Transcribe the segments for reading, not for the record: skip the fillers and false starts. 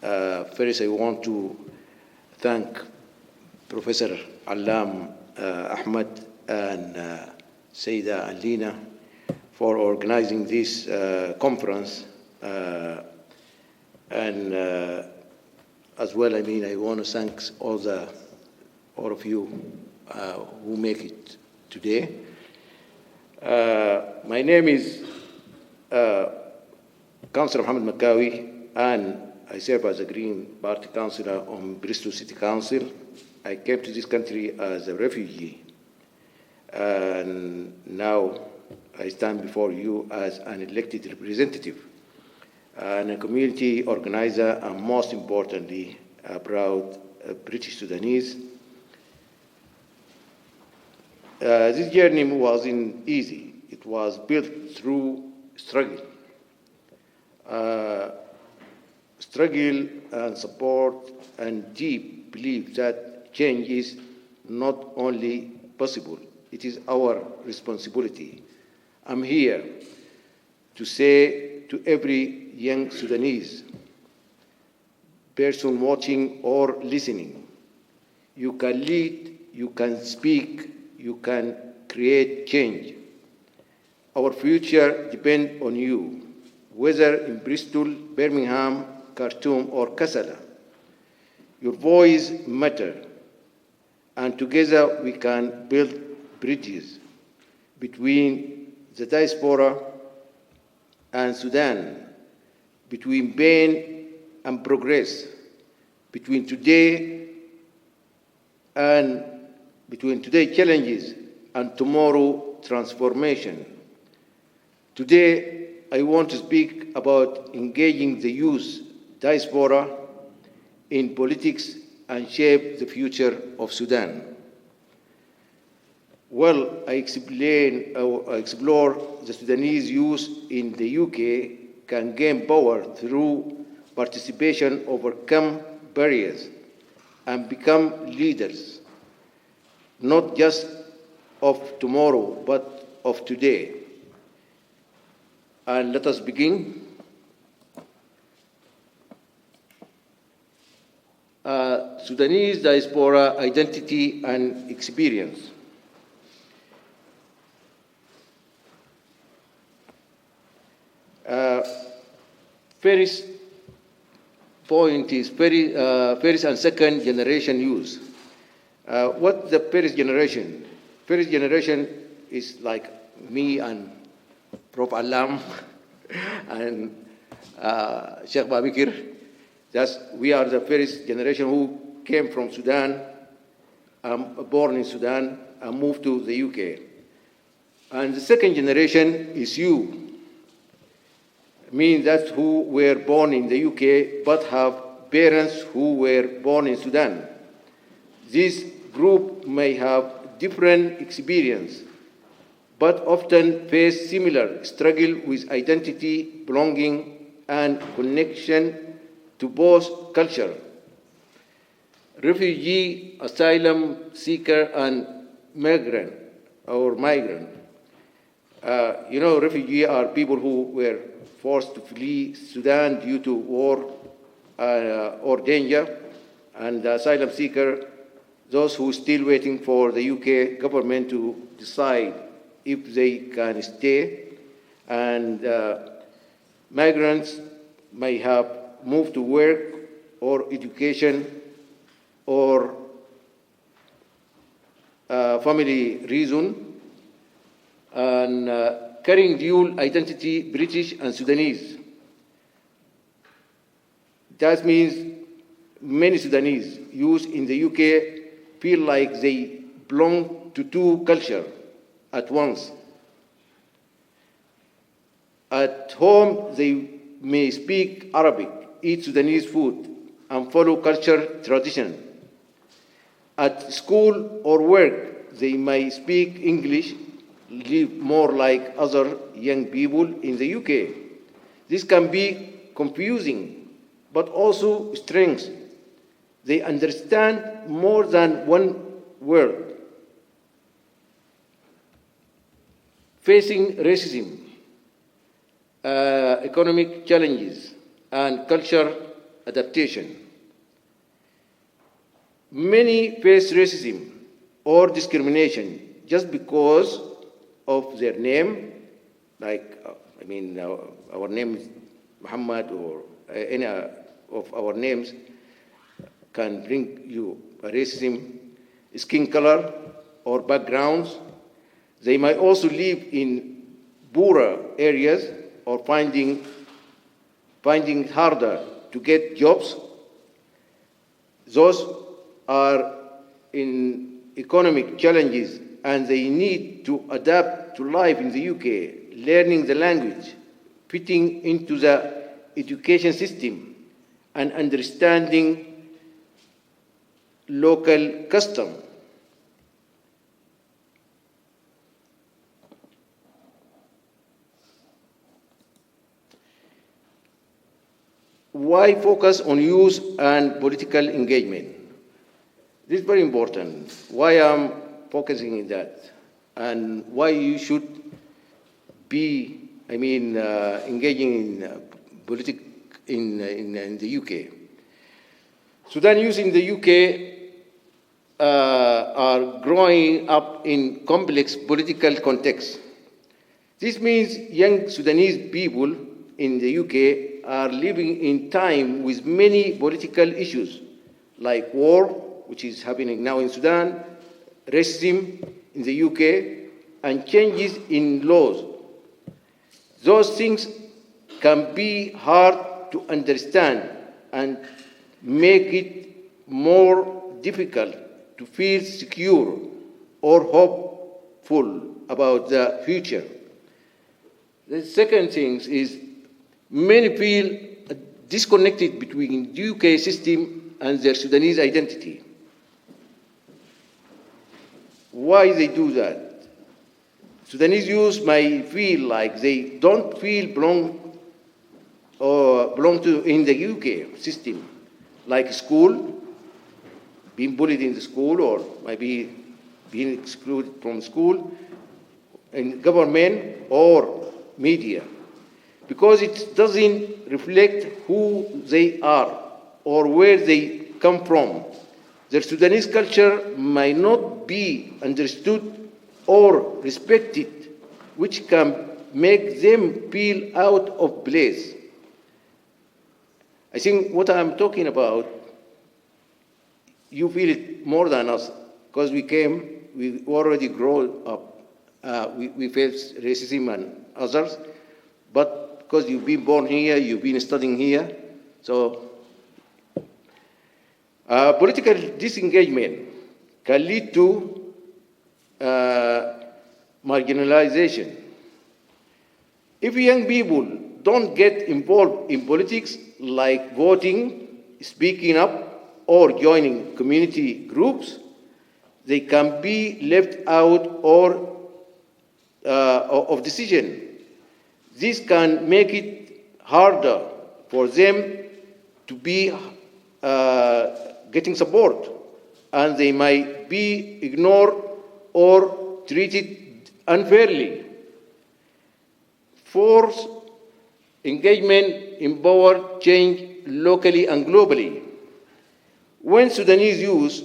First, I want to thank Professor Alam Ahmed and Saida and Lina for organizing this conference. And as well, I want to thank all of you who make it today. My name is Councillor Mohamed Makawi, and I serve as a Green Party councillor on Bristol City Council. I came to this country as a refugee, and now I stand before you as an elected representative and a community organizer, and most importantly, a proud British Sudanese. This journey wasn't easy. It was built through struggle. Struggle and support and deep belief that change is not only possible, it is our responsibility. I'm here to say to every young Sudanese person watching or listening, you can lead, you can speak, you can create change. Our future depends on you, whether in Bristol, Birmingham, Khartoum, or Kassala. Your voice matters, and together we can build bridges between the diaspora and Sudan, between pain and progress, between today challenges and tomorrow transformation. Today, I want to speak about engaging the youth diaspora in politics and shape the future of Sudan. Well, I explore the Sudanese youth in the UK can gain power through participation, overcome barriers, and become leaders, not just of tomorrow, but of today. And let us begin. Sudanese diaspora identity and experience. First point is first and second generation youth. What the first generation? First generation is like me and Prof. Alam and Sheikh Babikir. We are the first generation who came from Sudan, born in Sudan, and moved to the UK. And the second generation is you. Means that who were born in the UK but have parents who were born in Sudan. This group may have different experience, but often face similar struggle with identity, belonging, and connection to both culture. Refugee, asylum seeker, and migrant. Refugee are people who were forced to flee Sudan due to war or danger, and the asylum seeker, those who are still waiting for the UK government to decide if they can stay, and migrants may have moved to work or education or family reason, and carrying dual identity, British and Sudanese. That means many Sudanese youth in the UK feel like they belong to two cultures at once. At home, they may speak Arabic, eat Sudanese food, and follow culture tradition. At school or work, they may speak English, live more like other young people in the UK. This can be confusing, but also strengths. They understand more than one word. Facing racism, economic challenges, and culture adaptation. Many face racism or discrimination just because of their name, like, our name is Muhammad, or any of our names can bring you a racism, skin color, or backgrounds. They might also live in poorer areas or finding it harder to get jobs. Those are in economic challenges and they need to adapt to life in the UK, learning the language, fitting into the education system, and understanding local custom. Why focus on youth and political engagement? This is very important. Why I'm focusing on that, and why you should be, engaging in politics in the UK. Sudan youth in the UK are growing up in complex political contexts. This means young Sudanese people in the UK are living in time with many political issues like war, which is happening now in Sudan, racism in the UK, and changes in laws. Those things can be hard to understand and make it more difficult to feel secure or hopeful about the future. The second thing is many feel disconnected between the UK system and their Sudanese identity. Why they do that? Sudanese youth might feel like they don't feel belong to in the UK system, like school, being bullied in the school, or maybe being excluded from school, in government or media, because it doesn't reflect who they are or where they come from. Their Sudanese culture might not be understood or respected, which can make them feel out of place. I think what I'm talking about, you feel it more than us, because we already grew up, we face racism and others, but because you've been born here, you've been studying here, so political disengagement can lead to marginalization. If young people don't get involved in politics, like voting, speaking up, or joining community groups, they can be left out of decision. This can make it harder for them to be getting support, and they might be ignored or treated unfairly. Fourth, engagement empower change locally and globally. When Sudanese youth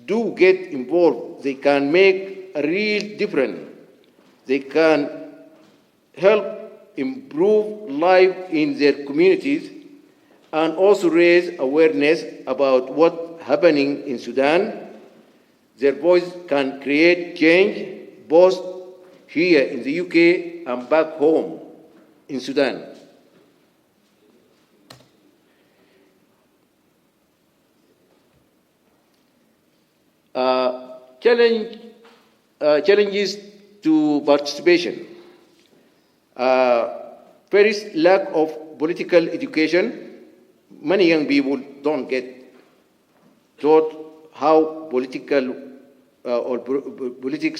do get involved, they can make a real difference. They can help improve life in their communities and also raise awareness about what's happening in Sudan. Their voice can create change both here in the UK and back home in Sudan. Challenges to participation. First, lack of political education. Many young people don't get taught how politics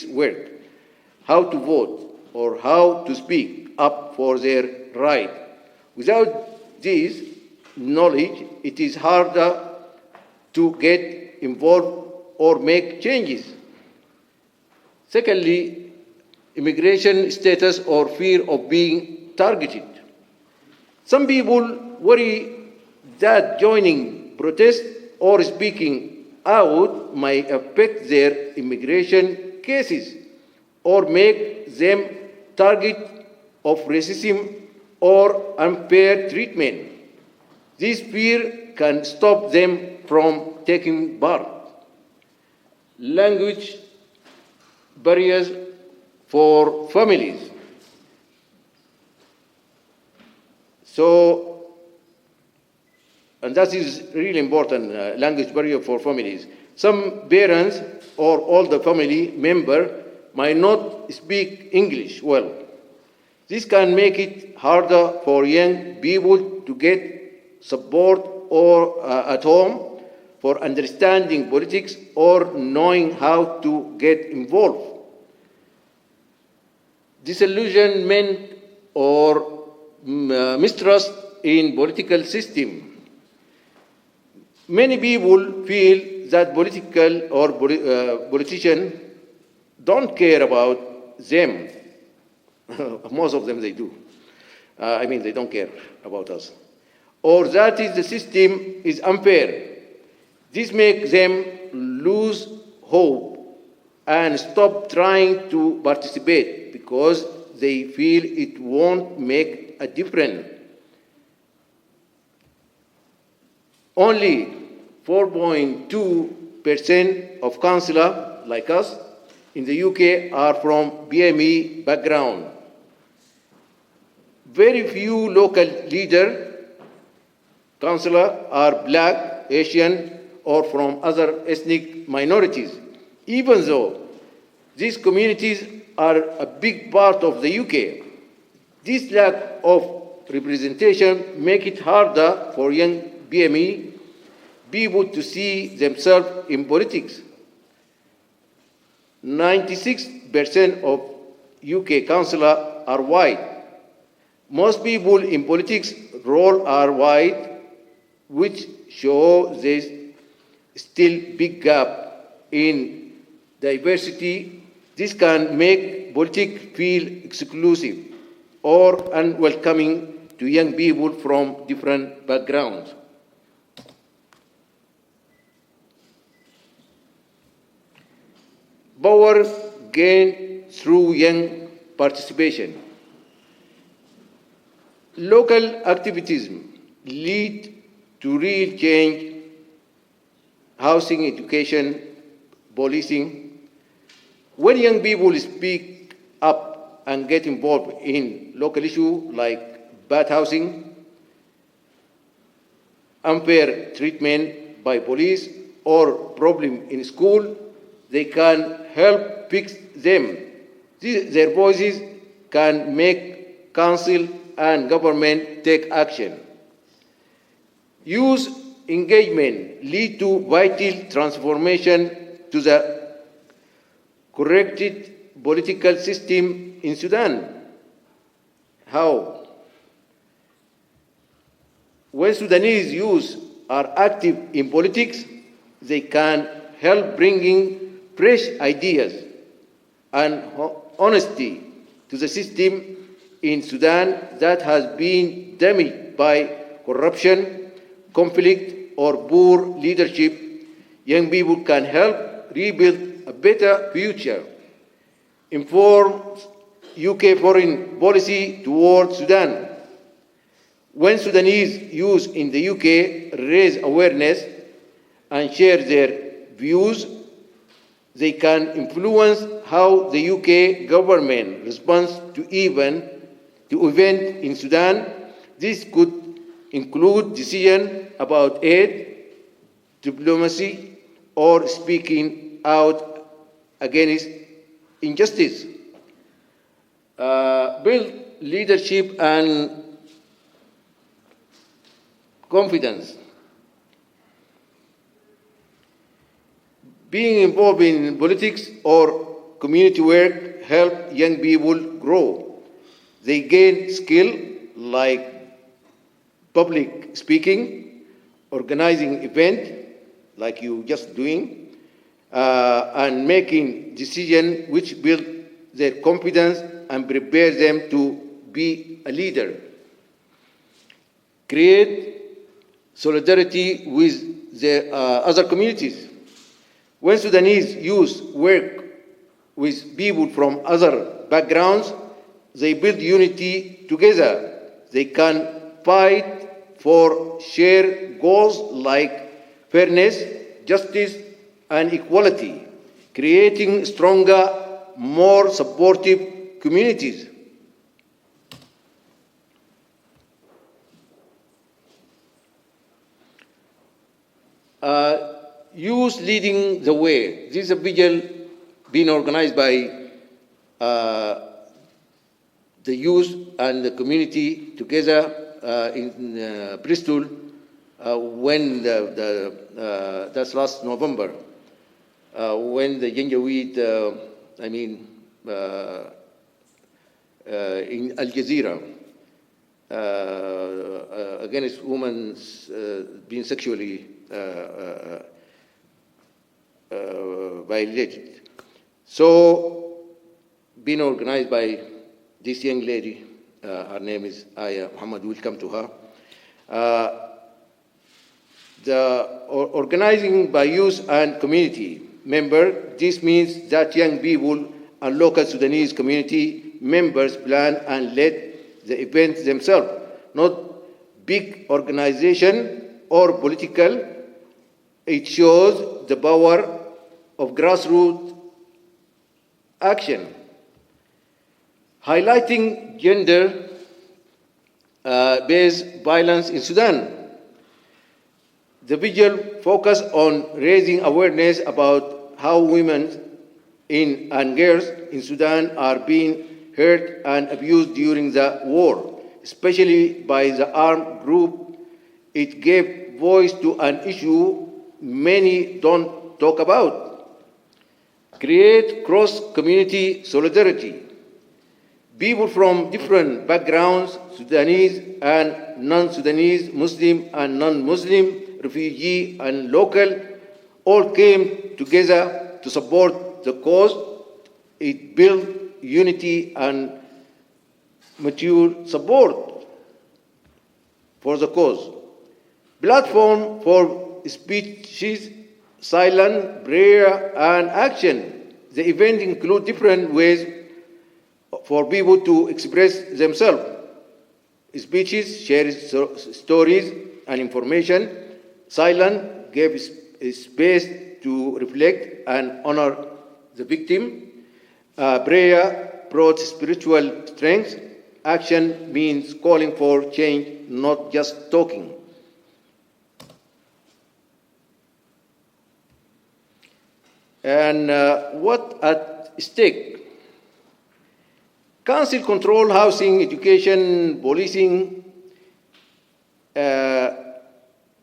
work, how to vote, or how to speak up for their right. Without this knowledge, it is harder to get involved or make changes. Secondly, immigration status or fear of being targeted. Some people worry that joining protest or speaking out might affect their immigration cases or make them target of racism or unfair treatment. This fear can stop them from taking part. Language barriers for families. So, and that is really important, language barrier for families. Some parents or all the family member might not speak English well. This can make it harder for young people to get support or at home for understanding politics or knowing how to get involved. Disillusionment or mistrust in political system. Many people feel that politicians don't care about them. Most of them they do. They don't care about us. Or that the system is unfair. This makes them lose hope and stop trying to participate because they feel it won't make a difference. Only 4.2% of councillors like us in the UK are from BME background. Very few local councillors are black, Asian, or from other ethnic minorities, even though these communities are a big part of the UK. This lack of representation makes it harder for young BME people to see themselves in politics. 96% of UK councillors are white. Most people in politics role are white, which shows there's still big gap in diversity. This can make politics feel exclusive or unwelcoming to young people from different backgrounds. Power gained through young participation. Local activism lead to real change, housing, education, policing. When young people speak up and get involved in local issues like bad housing, unfair treatment by police, or problem in school, they can help fix them. Their voices can make council and government take action. Youth engagement lead to vital transformation to the corrected political system in Sudan. How? When Sudanese youth are active in politics, they can help bringing fresh ideas and honesty to the system in Sudan that has been damaged by corruption, conflict, or poor leadership. Young people can help rebuild a better future, inform UK foreign policy toward Sudan. When Sudanese youth in the UK raise awareness and share their views, they can influence how the UK government responds to events in Sudan. This could include decisions about aid, diplomacy, or speaking out against injustice. Build leadership and confidence. Being involved in politics or community work help young people grow. They gain skill like public speaking, organizing events like you just doing, and making decisions which build their confidence and prepare them to be a leader. Create solidarity with the other communities. When Sudanese youth work with people from other backgrounds, they build unity together. They can fight for shared goals like fairness, justice, and equality, creating stronger, more supportive communities. Youth leading the way. This is a vigil being organized by the youth and the community together in Bristol when that's last November, when the Janjaweed, in Al Jazeera, against women being sexually violated. So, being organized by this young lady, her name is Aya Muhammad, we'll come to her. The organizing by youth and community member, this means that young people and local Sudanese community members plan and lead the event themselves, not big organization or political. It shows the power of grassroots action. Highlighting gender-based violence in Sudan. The vigil focused on raising awareness about how women and girls in Sudan are being hurt and abused during the war, especially by the armed group. It gave voice to an issue many don't talk about. Create cross-community solidarity. People from different backgrounds, Sudanese and non-Sudanese, Muslim and non-Muslim, refugee and local, all came together to support the cause. It built unity and mature support for the cause. Platform for speeches, silence, prayer, and action. The event includes different ways for people to express themselves. Speeches share stories and information. Silence gave space to reflect and honor the victim. Prayer brought spiritual strength. Action means calling for change, not just talking. And what at stake? Council control housing, education, policing,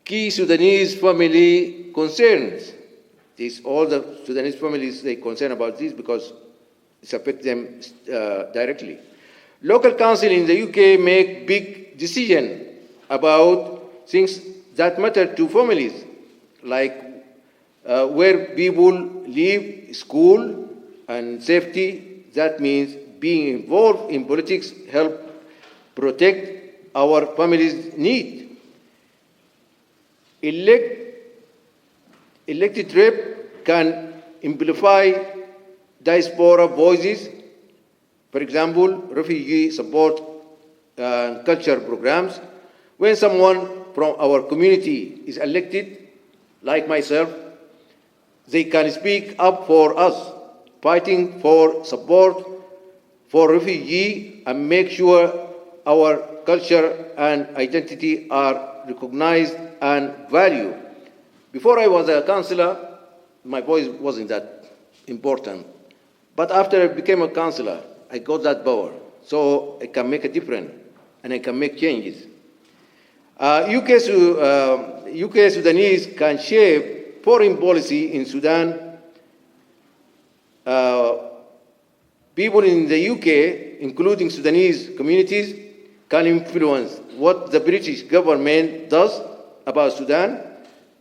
key Sudanese family concerns. All the Sudanese families, they concern about this because it affects them directly. Local council in the UK make big decisions about things that matter to families, like where people live, school, and safety. That means being involved in politics help protect our families' needs. Elected rep can amplify diaspora voices, for example, refugee support and culture programs. When someone from our community is elected, like myself, they can speak up for us, fighting for support for refugees and make sure our culture and identity are recognized and valued. Before I was a councillor, my voice wasn't that important. But after I became a councillor, I got that power. So I can make a difference and I can make changes. UK Sudanese can shape foreign policy in Sudan. People in the UK, including Sudanese communities, can influence what the British government does about Sudan,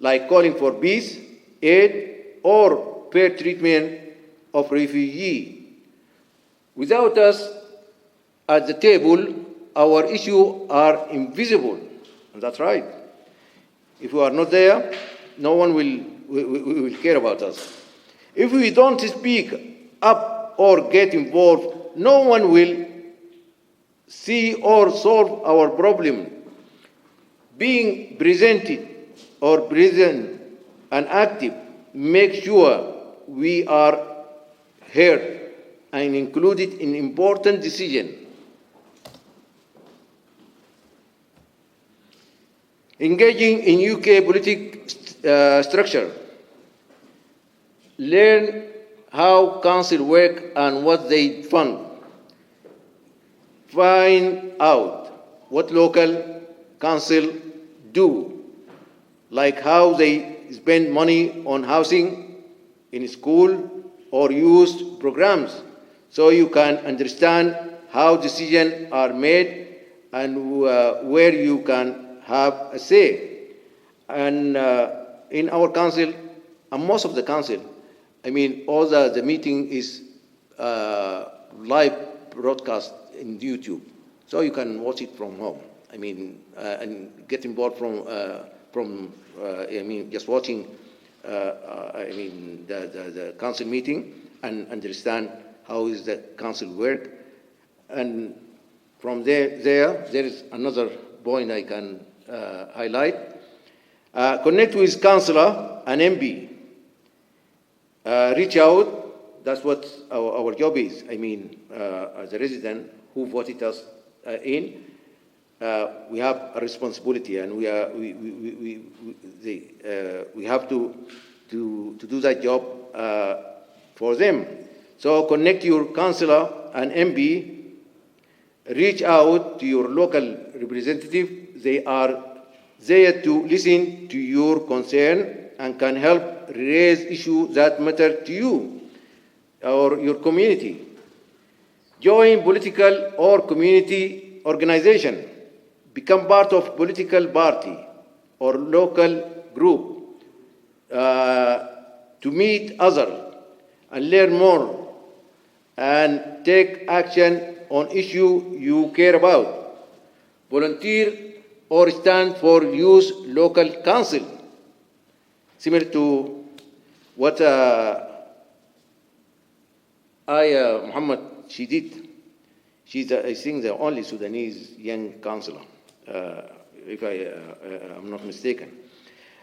like calling for peace, aid, or fair treatment of refugees. Without us at the table, our issues are invisible. And that's right. If we are not there, no one will care about us. If we don't speak up or get involved, no one will see or solve our problem. Being presented or present and active make sure we are heard and included in important decisions. Engaging in UK political structure. Learn how council work and what they fund. Find out what local council do, like how they spend money on housing, in school, or youth programs, so you can understand how decisions are made and where you can have a say. And in our council, and most of the council, I mean, all the meeting is live broadcast in YouTube, so you can watch it from home. I mean, and get involved from I mean, just watching, I mean, the council meeting and understand how is the council work. And from there is another point I can highlight. Connect with councillor and MB. Reach out, that's what our job is. I mean, as a resident who voted us in, we have a responsibility, and we have to do that job for them. So connect your councillor and MB, reach out to your local representative. They are there to listen to your concern and can help raise issues that matter to you or your community. Join political or community organization. Become part of political party or local group to meet others and learn more and take action on issues you care about. Volunteer or stand for youth local council, similar to what Mohammed, she did. She's, I think, the only Sudanese young councillor, if I'm not mistaken.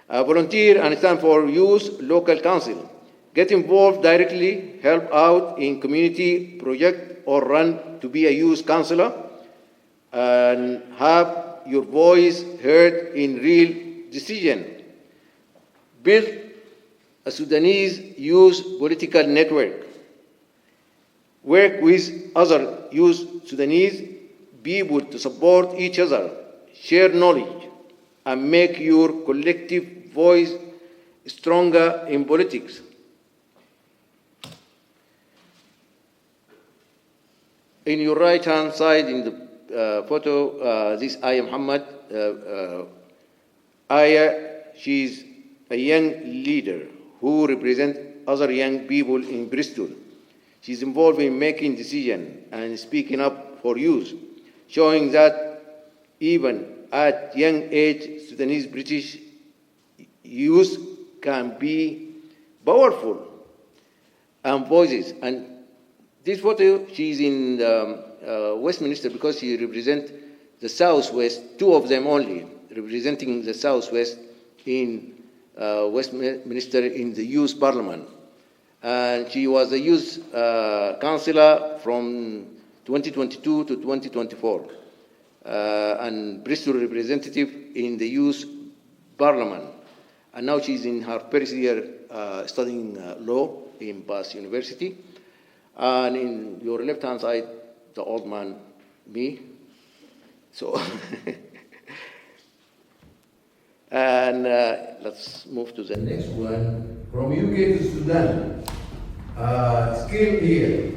Volunteer and stand for youth local council. Get involved directly, help out in community project, or run to be a youth councillor, and have your voice heard in real decision. Build a Sudanese youth political network. Work with other youth Sudanese people to support each other, share knowledge, and make your collective voice stronger in politics. In your right-hand side in the photo, this Aya Muhammad. Aya, she's a young leader who represents other young people in Bristol. She's involved in making decisions and speaking up for youth, showing that even at young age, Sudanese British youth can be powerful and voices. And this photo, she's in Westminster because she represents the Southwest, two of them only, representing the Southwest in Westminster in the Youth Parliament. And she was a youth councillor from 2022 to 2024, and Bristol representative in the Youth Parliament. And now she's in her first year studying law in Bath University. And in your left-hand side, the old man, me. So, and let's move to the next one. From UK to Sudan, skill here.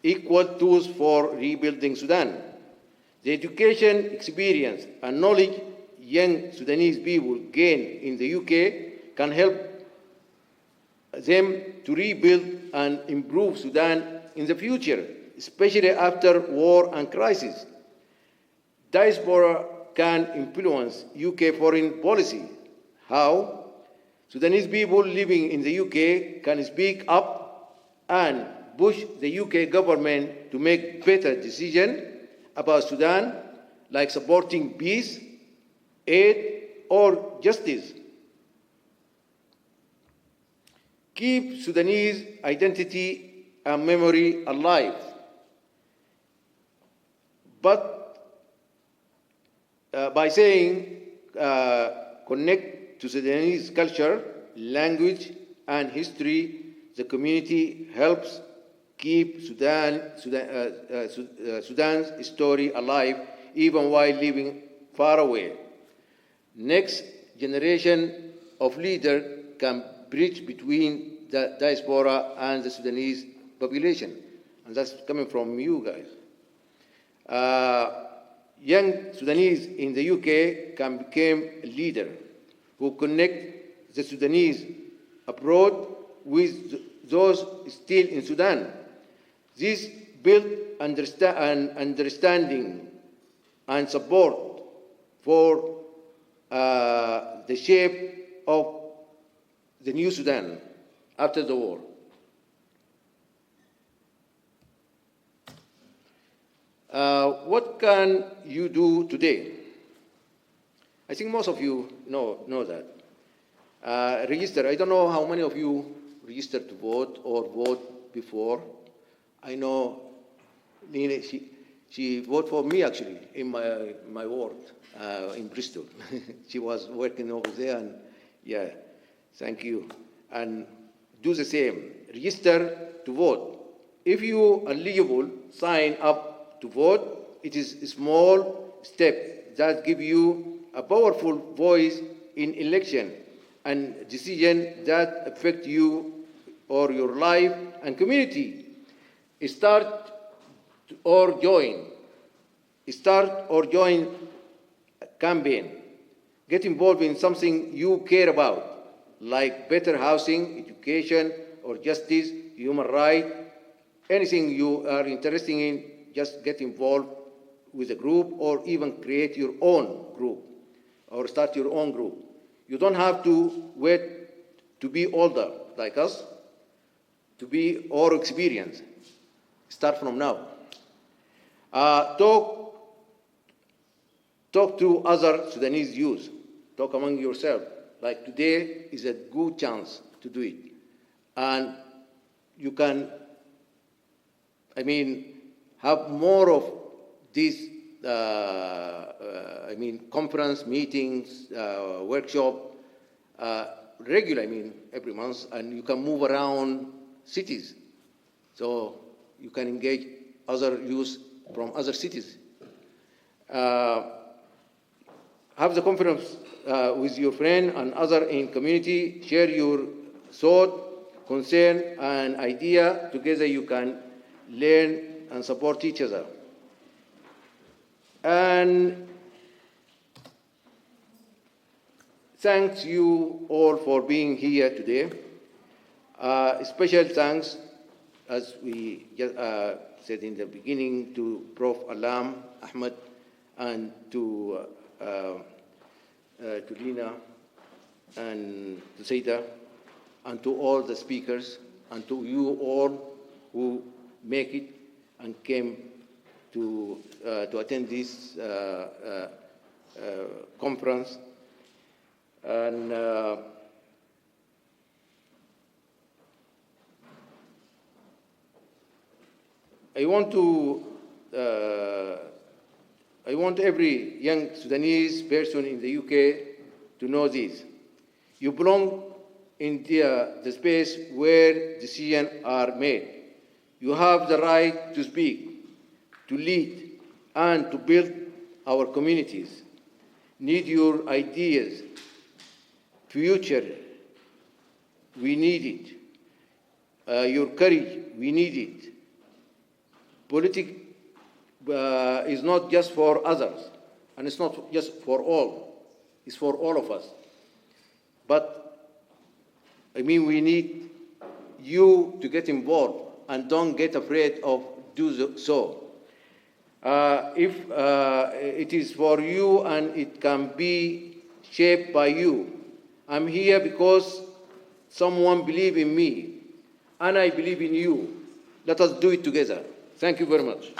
Equal tools for rebuilding Sudan. The education, experience, and knowledge young Sudanese people gain in the UK can help them to rebuild and improve Sudan in the future, especially after war and crisis. Diaspora can influence UK foreign policy. How? Sudanese people living in the UK can speak up and push the UK government to make better decisions about Sudan, like supporting peace, aid, or justice. Keep Sudanese identity and memory alive. But by saying connect to Sudanese culture, language, and history, the community helps keep Sudan's story alive even while living far away. Next generation of leaders can bridge between the diaspora and the Sudanese population. And that's coming from you guys. Young Sudanese in the UK can become a leader who connect the Sudanese abroad with those still in Sudan. This builds understanding and support for the shape of the new Sudan after the war. What can you do today? I think most of you know that. Register. I don't know how many of you registered to vote or vote before. I know Nina, she voted for me actually in my ward in Bristol. She was working over there, and yeah, thank you. And do the same. Register to vote. If you are eligible, sign up to vote. It is a small step that give you a powerful voice in election and decisions that affect you or your life and community. Start or join a campaign. Get involved in something you care about, like better housing, education, or justice, human rights. Anything you are interested in, just get involved with a group or even create your own group or start your own group. You don't have to wait to be older like us, to be or experienced. Start from now. Talk to other Sudanese youth. Talk among yourself. Like today is a good chance to do it. And you can, have more of these, conference, meetings, workshop, regular, every month, and you can move around cities. So you can engage other youth from other cities. Have the conference with your friend and other in community. Share your thought, concern, and idea. Together you can learn and support each other. And thanks you all for being here today. Special thanks, as we just, said in the beginning, to Prof. Alam Ahmed and to Lina and to Saida and to all the speakers and to you all who make it and came to attend this conference. And I want every young Sudanese person in the UK to know this. You belong in the space where decisions are made. You have the right to speak, to lead, and to build our communities. Need your ideas. Future, we need it. Your courage, we need it. Politics is not just for others, and it's not just for all. It's for all of us. But, we need you to get involved and don't get afraid of do so. if it is for you and it can be shaped by you. I'm here because someone believes in me, and I believe in you. Let us do it together. Thank you very much.